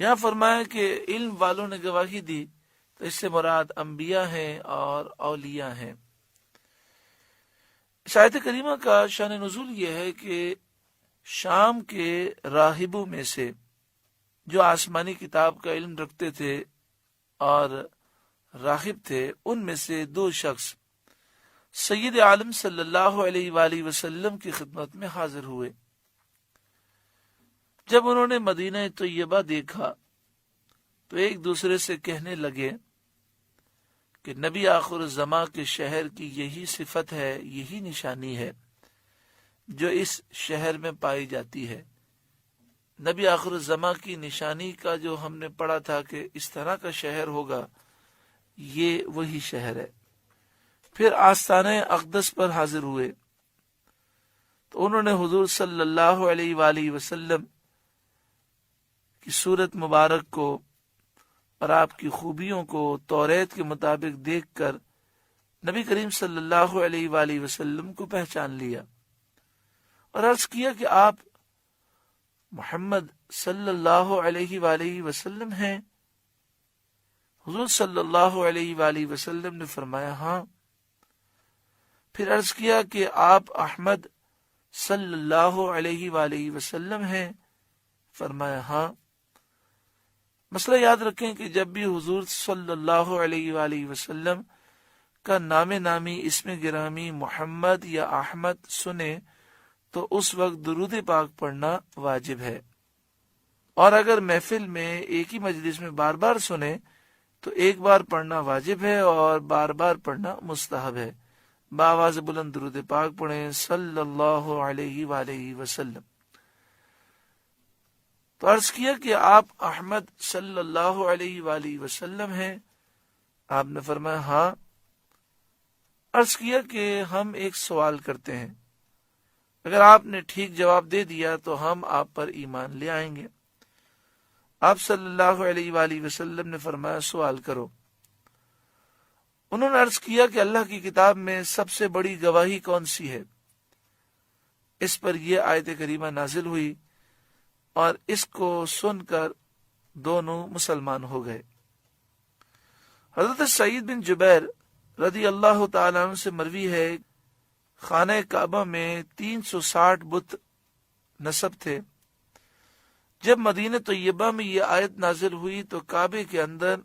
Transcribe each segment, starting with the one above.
یہاں فرمایا کہ علم والوں نے گواہی دی، تو اس سے مراد انبیاء ہیں اور اولیاء ہیں۔ اس آیت کریمہ کا شان نزول یہ ہے کہ شام کے راہبوں میں سے جو آسمانی کتاب کا علم رکھتے تھے اور راہب تھے، ان میں سے دو شخص سید عالم صلی اللہ علیہ وآلہ وسلم کی خدمت میں حاضر ہوئے۔ جب انہوں نے مدینہ طیبہ دیکھا تو ایک دوسرے سے کہنے لگے کہ نبی آخر الزماں کے شہر کی یہی صفت ہے، یہی نشانی ہے جو اس شہر میں پائی جاتی ہے۔ نبی آخر الزماں کی نشانی کا جو ہم نے پڑھا تھا کہ اس طرح کا شہر ہوگا، یہ وہی شہر ہے۔ پھر آستانہ اقدس پر حاضر ہوئے تو انہوں نے حضور صلی اللہ علیہ وآلہ وسلم کی صورت مبارک کو اور آپ کی خوبیوں کو توریت کے مطابق دیکھ کر نبی کریم صلی اللہ علیہ وآلہ وسلم کو پہچان لیا اور عرض کیا کہ آپ محمد صلی اللہ علیہ وآلہ وسلم ہیں؟ حضور صلی اللہ علیہ وآلہ وسلم نے فرمایا ہاں۔ پھر عرض کیا کہ آپ احمد صلی اللہ علیہ وآلہ وسلم ہیں؟ فرمایا ہاں۔ مسئلہ یاد رکھیں کہ جب بھی حضور صلی اللہ علیہ وآلہ وسلم کا نام نامی اسم گرامی محمد یا احمد سنے تو اس وقت درود پاک پڑھنا واجب ہے، اور اگر محفل میں ایک ہی مجلس میں بار بار سنے تو ایک بار پڑھنا واجب ہے اور بار بار پڑھنا مستحب ہے۔ بآواز بلند درود پاک پڑھیں صلی اللہ علیہ وآلہ وسلم۔ تو عرض کیا کہ آپ احمد صلی اللہ علیہ وآلہ وسلم ہیں؟ آپ نے فرمایا ہاں۔ عرض کیا کہ ہم ایک سوال کرتے ہیں، اگر آپ نے ٹھیک جواب دے دیا تو ہم آپ پر ایمان لے آئیں گے۔ آپ صلی اللہ علیہ وآلہ وسلم نے فرمایا سوال کرو۔ انہوں نے عرض کیا کہ اللہ کی کتاب میں سب سے بڑی گواہی کون سی ہے؟ اس پر یہ آیت کریمہ نازل ہوئی اور اس کو سن کر دونوں مسلمان ہو گئے۔ حضرت سعید بن جبیر رضی اللہ تعالیٰ عنہ سے مروی ہے، خانہ کعبہ میں 360 بت نصب تھے۔ جب مدینہ طیبہ میں یہ آیت نازل ہوئی تو کعبے کے اندر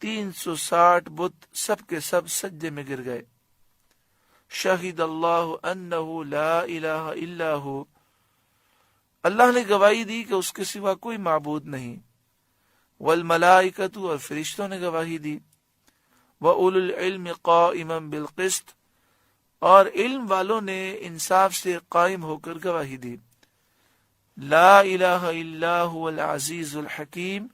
360 بت سب کے سب سجدے میں گر گئے۔ شہید اللہ انہ لا الہ الا ہو، اللہ نے گواہی دی کہ اس کے سوا کوئی معبود نہیں۔ والملائکۃ، اور فرشتوں نے گواہی دی۔ وَأُولُو الْعِلْمِ قَائِمًا بِالْقِسْطِ، اور علم والوں نے انصاف سے قائم ہو کر گواہی دی۔ لا الہ الا هو العزیز الحکیم،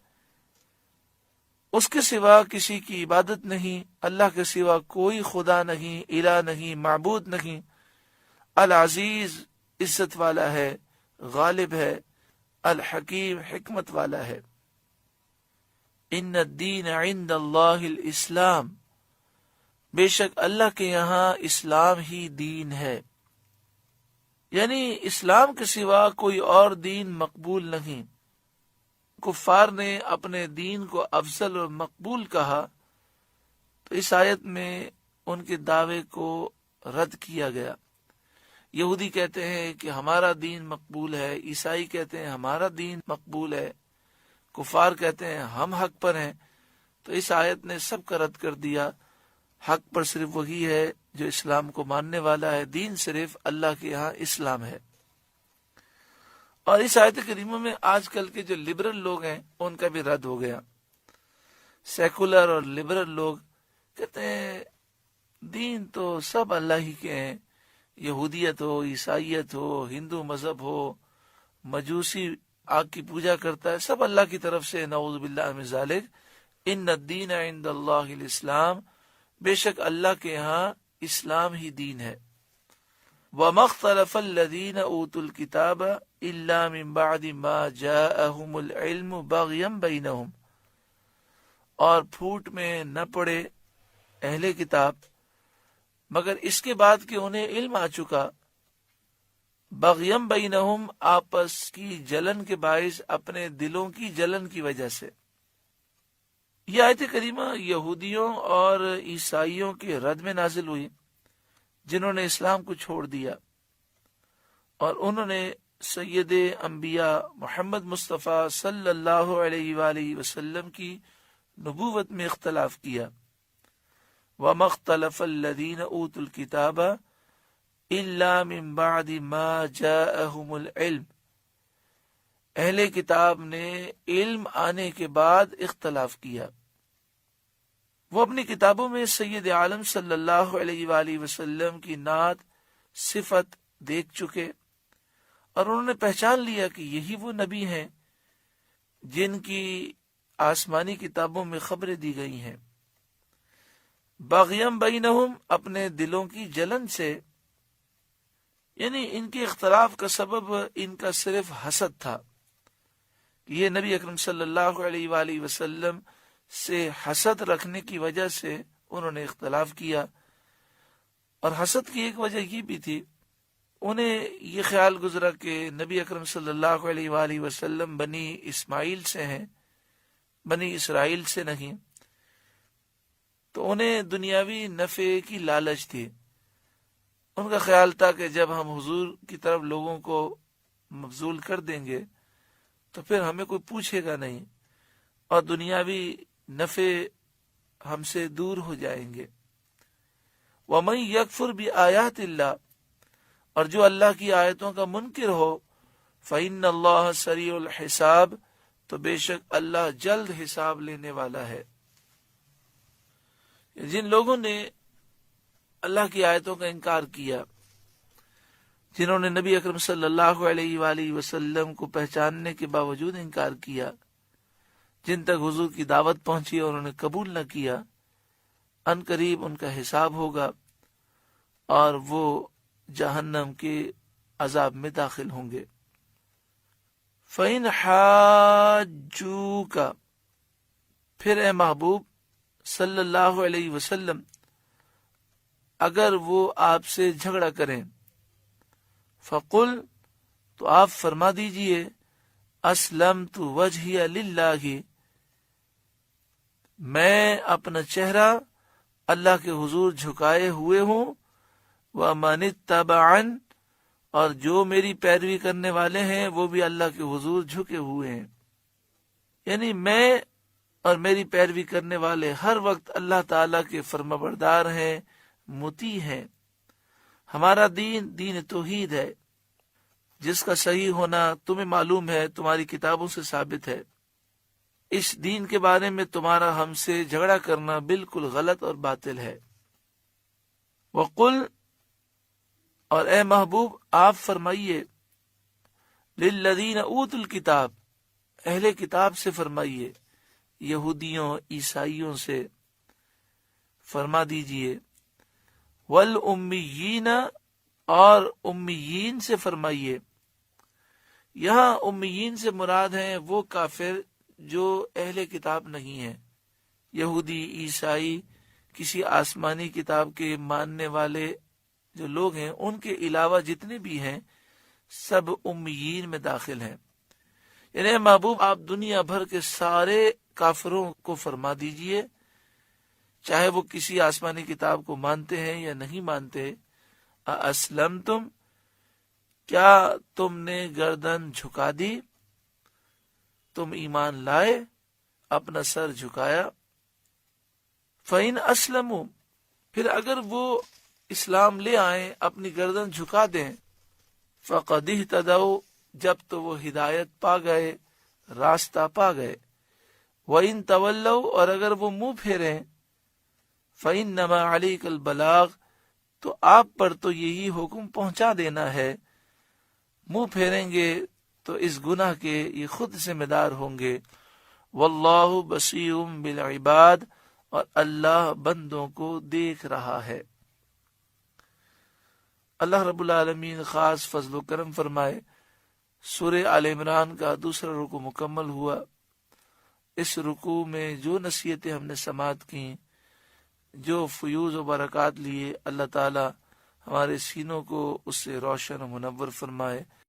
اس کے سوا کسی کی عبادت نہیں، اللہ کے سوا کوئی خدا نہیں، الہ نہیں، معبود نہیں۔ العزیز عزت والا ہے، غالب ہے، الحکیم حکمت والا ہے۔ ان الدین عند اللہ الاسلام، بے شک اللہ کے یہاں اسلام ہی دین ہے، یعنی اسلام کے سوا کوئی اور دین مقبول نہیں۔ کفار نے اپنے دین کو افضل اور مقبول کہا تو اس آیت میں ان کے دعوے کو رد کیا گیا۔ یہودی کہتے ہیں کہ ہمارا دین مقبول ہے، عیسائی کہتے ہیں ہمارا دین مقبول ہے، کفار کہتے ہیں ہم حق پر ہیں۔ تو اس آیت نے سب کا رد کر دیا۔ حق پر صرف وہی ہے جو اسلام کو ماننے والا ہے، دین صرف اللہ کے یہاں اسلام ہے۔ اور اس آیت کریمہ میں آج کل کے جو لبرل لوگ ہیں ان کا بھی رد ہو گیا۔ سیکولر اور لبرل لوگ کہتے ہیں دین تو سب اللہ ہی کے ہیں، یہودیت ہو، عیسائیت ہو، ہندو مذہب ہو، مجوسی آگ کی پوجا کرتا ہے، سب اللہ کی طرف سے، نعوذ باللہ من ذالک۔ ان الدین عند اللہ الاسلام، بے شک اللہ کے یہاں اسلام ہی دین ہے۔ وَمَا اخْتَلَفَ الَّذِينَ أُوتُوا الْكِتَابَ إِلَّا مِن بَعْدِ مَا جَاءَهُمُ الْعِلْمُ بَغْيًا بَيْنَهُمْ، اور پھوٹ میں نہ پڑے اہل کتاب مگر اس کے بعد کہ انہیں علم آ چکا، بغیم بینہم، آپس کی جلن کے باعث، اپنے دلوں کی جلن کی وجہ سے۔ یہ آیت کریمہ یہودیوں اور عیسائیوں کے رد میں نازل ہوئی، جنہوں نے اسلام کو چھوڑ دیا اور انہوں نے سید انبیاء محمد مصطفیٰ صلی اللہ علیہ وآلہ وسلم کی نبوت میں اختلاف کیا۔ وَمَا اخْتَلَفَ الَّذِينَ أُوتُوا الْكِتَابَ إِلَّا مِن بَعْدِ مَا جَاءَهُمُ الْعِلْمُ، اہل کتاب نے علم آنے کے بعد اختلاف کیا۔ وہ اپنی کتابوں میں سید عالم صلی اللہ علیہ وآلہ وسلم کی نعت صفت دیکھ چکے، اور انہوں نے پہچان لیا کہ یہی وہ نبی ہیں جن کی آسمانی کتابوں میں خبریں دی گئی ہیں۔ باغیم بینہم، اپنے دلوں کی جلن سے، یعنی ان کے اختلاف کا سبب ان کا صرف حسد تھا کہ یہ نبی اکرم صلی اللہ علیہ وآلہ وسلم سے حسد رکھنے کی وجہ سے انہوں نے اختلاف کیا۔ اور حسد کی ایک وجہ یہ بھی تھی، انہیں یہ خیال گزرا کہ نبی اکرم صلی اللہ علیہ وآلہ وسلم بنی اسماعیل سے ہیں، بنی اسرائیل سے نہیں، تو انہیں دنیاوی نفع کی لالچ تھی۔ ان کا خیال تھا کہ جب ہم حضور کی طرف لوگوں کو مبذول کر دیں گے تو پھر ہمیں کوئی پوچھے گا نہیں، اور دنیاوی نفع ہم سے دور ہو جائیں گے۔ وَمَن يَكْفُرْ بِآيَاتِ اللَّهِ، اور جو اللہ کی آیتوں کا منکر ہو، فَإِنَّ اللَّهَ سَرِيعُ الْحِسَابِ، تو بے شک اللہ جلد حساب لینے والا ہے۔ جن لوگوں نے اللہ کی آیتوں کا انکار کیا، جنہوں نے نبی اکرم صلی اللہ علیہ وآلہ وسلم کو پہچاننے کے باوجود انکار کیا، جن تک حضور کی دعوت پہنچی اور انہوں نے قبول نہ کیا، ان قریب ان کا حساب ہوگا اور وہ جہنم کے عذاب میں داخل ہوں گے۔ فَإِنْ حَاجُّوكَ، پھر اے محبوب صلی اللہ علیہ وسلم اگر وہ آپ سے جھگڑا کریں، فَقُلْ، تو آپ فرما دیجئے، أَسْلَمْتُ وَجْهِيَ لِلَّهِ، میں اپنا چہرہ اللہ کے حضور جھکائے ہوئے ہوں، وَمَنِ اتَّبَعَنِ، اور جو میری پیروی کرنے والے ہیں وہ بھی اللہ کے حضور جھکے ہوئے ہیں۔ یعنی میں اور میری پیروی کرنے والے ہر وقت اللہ تعالیٰ کے فرمانبردار ہیں، مطیع ہیں۔ ہمارا دین دین توحید ہے، جس کا صحیح ہونا تمہیں معلوم ہے، تمہاری کتابوں سے ثابت ہے۔ اس دین کے بارے میں تمہارا ہم سے جھگڑا کرنا بالکل غلط اور باطل ہے۔ وَقُلْ، اور اے محبوب آپ فرمائیے، لِلَّذِينَ أُوتُوا الْكِتَابَ، اہل کتاب سے فرمائیے، یہودیوں عیسائیوں سے فرما دیجئے، وَالْأُمِّيِّينَ، اور امیین سے فرمائیے۔ یہاں امیین سے مراد ہیں وہ کافر جو اہل کتاب نہیں ہیں، یہودی عیسائی کسی آسمانی کتاب کے ماننے والے جو لوگ ہیں، ان کے علاوہ جتنے بھی ہیں سب امیین میں داخل ہیں۔ یعنی محبوب آپ دنیا بھر کے سارے کافروں کو فرما دیجئے، چاہے وہ کسی آسمانی کتاب کو مانتے ہیں یا نہیں مانتے، اسلمتم، کیا تم نے گردن جھکا دی، تم ایمان لائے، اپنا سر جھکایا۔ فَإِنْ أَسْلَمُوا، پھر اگر وہ اسلام لے آئیں، اپنی گردن جھکا دیں، فَقَدْ اهْتَدَوْا، جب تو وہ ہدایت پا گئے، راستہ پا گئے۔ وَإِنْ تَوَلَّوْا، اور اگر وہ منہ پھیریں، فَإِنَّمَا عَلَيْكَ الْبَلَاغُ، تو آپ پر تو یہی حکم پہنچا دینا ہے۔ منہ پھیریں گے تو اس گناہ کے یہ خود ذمہ دار ہوں گے۔ واللہ بصیر بالعباد، اور اللہ بندوں کو دیکھ رہا ہے۔ اللہ رب العالمین خاص فضل و کرم فرمائے۔ سورہ آل عمران کا دوسرا رکوع مکمل ہوا۔ اس رکوع میں جو نصیحتیں ہم نے سماعت کی، جو فیوز و برکات لیے، اللہ تعالی ہمارے سینوں کو اس سے روشن و منور فرمائے۔